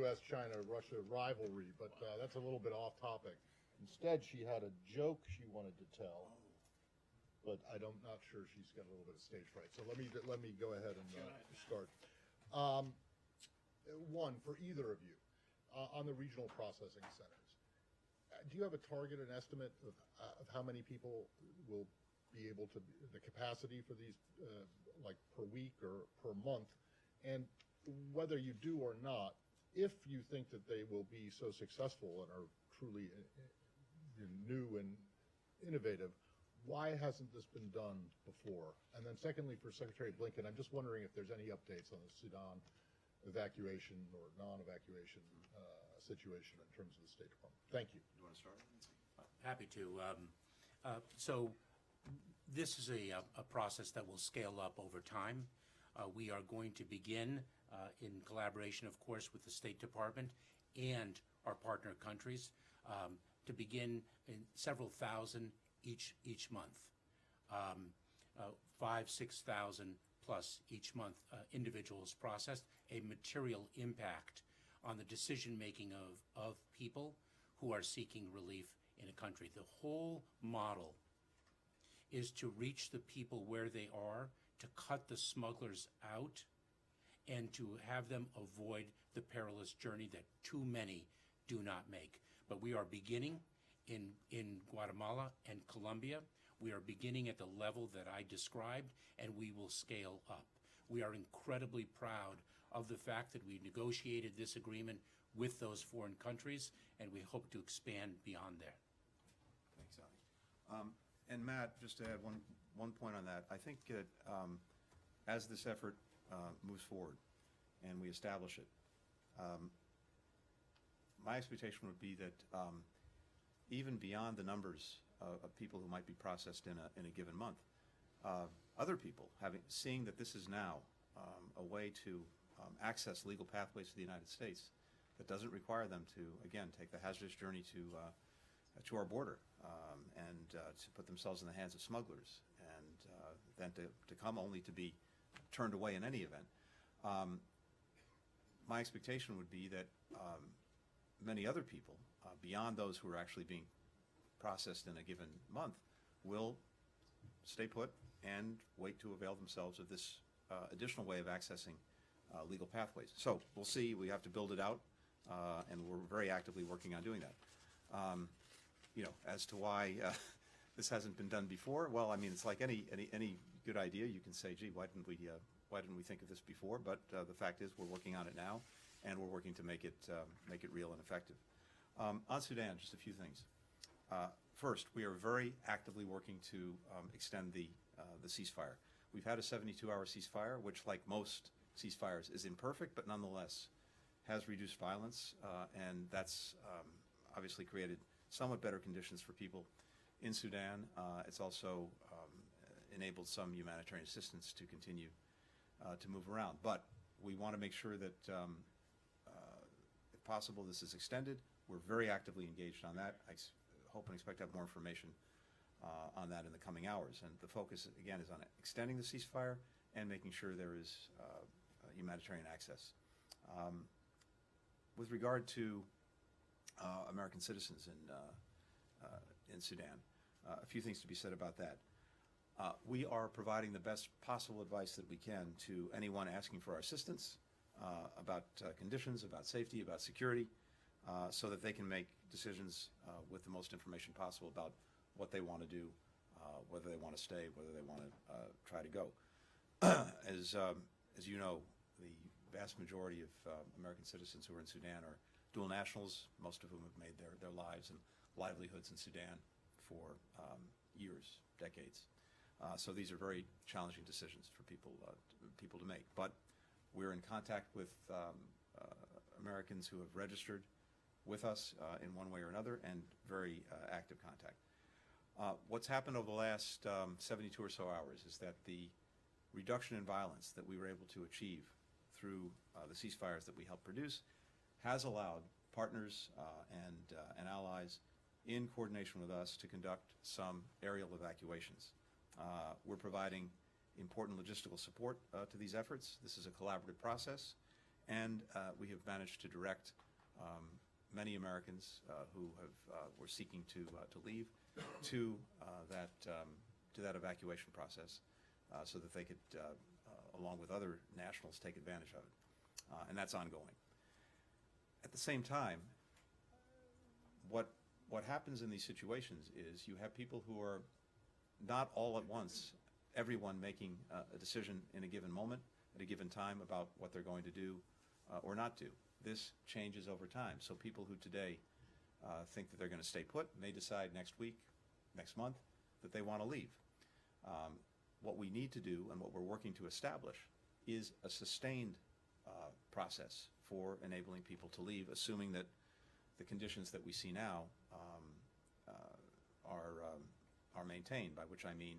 U.S.-China-Russia rivalry, but that's a little bit off topic. Instead, she had a joke she wanted to tell, but I'm not sure she's got a little bit of stage fright. So let me go ahead and start. One, for either of you, on the regional processing centers, do you have a target, an estimate of how many people will be able to, the capacity for these, like per week or per month? And whether you do or not, if you think that they will be so successful and are truly new and innovative, why hasn't this been done before? And then secondly, for Secretary Blinken, I'm just wondering if there's any updates on the Sudan evacuation or non-evacuation situation in terms of the State Department. Thank you. You want to start? Happy to. So this is a process that will scale up over time. We are going to begin in collaboration, of course, with the State Department and our partner countries to begin in several thousand each month, 5,000, 6,000 plus each month individuals processed, a material impact on the decision-making of people who are seeking relief in a country. The whole model is to reach the people where they are, to cut the smugglers out, and to have them avoid the perilous journey that too many do not make. But we are beginning in Guatemala and Colombia. We are beginning at the level that I described, and we will scale up. We are incredibly proud of the fact that we negotiated this agreement with those foreign countries, and we hope to expand beyond there. Thanks, Ali. And Matt, just to add one point on that, I think that as this effort moves forward and we establish it, my expectation would be that even beyond the numbers of people who might be processed in a given month, other people seeing that this is now a way to access legal pathways to the United States that doesn't require them to, again, take the hazardous journey to our border and to put themselves in the hands of smugglers and then to come only to be turned away in any event. My expectation would be that many other people, beyond those who are actually being processed in a given month, will stay put and wait to avail themselves of this additional way of accessing legal pathways. So we'll see. We have to build it out, and we're very actively working on doing that. As to why this hasn't been done before, well, I mean, it's like any good idea. You can say, gee, why didn't we think of this before? But the fact is, we're working on it now, and we're working to make it real and effective. On Sudan, just a few things. First, we are very actively working to extend the ceasefire. We've had a 72-hour ceasefire, which, like most ceasefires, is imperfect, but nonetheless has reduced violence, and that's obviously created somewhat better conditions for people in Sudan. It's also enabled some humanitarian assistance to continue to move around. But we want to make sure that, if possible, this is extended. We're very actively engaged on that. I hope and expect to have more information on that in the coming hours. And the focus, again, is on extending the ceasefire and making sure there is humanitarian access. With regard to American citizens in Sudan, a few things to be said about that. We are providing the best possible advice that we can to anyone asking for our assistance about conditions, about safety, about security, so that they can make decisions with the most information possible about what they want to do, whether they want to stay, whether they want to try to go. As you know, the vast majority of American citizens who are in Sudan are dual nationals, most of whom have made their lives and livelihoods in Sudan for years, decades. So these are very challenging decisions for people to make. But we're in contact with Americans who have registered with us in one way or another, and very active contact. What's happened over the last 72 or so hours is that the reduction in violence that we were able to achieve through the ceasefires that we helped produce has allowed partners and allies in coordination with us to conduct some aerial evacuations. We're providing important logistical support to these efforts. This is a collaborative process, And we have managed to direct many Americans who were seeking to leave to that evacuation process so that they could, along with other nationals, take advantage of it. And that's ongoing. At the same time, what happens in these situations is you have people who are not all at once, everyone making a decision in a given moment, at a given time about what they're going to do or not do. This changes over time. So people who today think that they're going to stay put may decide next week, next month, that they want to leave. What we need to do and what we're working to establish is a sustained process for enabling people to leave, assuming that the conditions that we see now are maintained, by which I mean,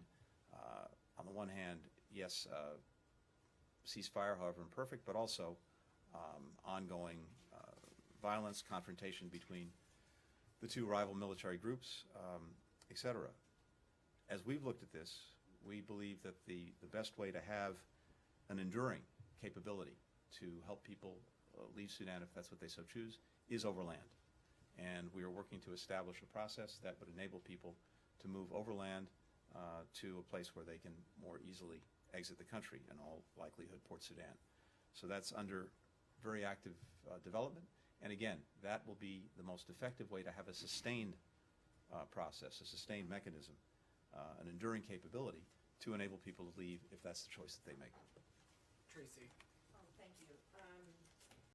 on the one hand, yes, ceasefire, however imperfect, but also ongoing violence, confrontation between the two rival military groups, etc. As we've looked at this, we believe that the best way to have an enduring capability to help people leave Sudan, if that's what they so choose, is overland. And we are working to establish a process that would enable people to move overland to a place where they can more easily exit the country, in all likelihood Port Sudan. So that's under very active development. And again, that will be the most effective way to have a sustained process, a sustained mechanism, an enduring capability to enable people to leave if that's the choice that they make. Tracy.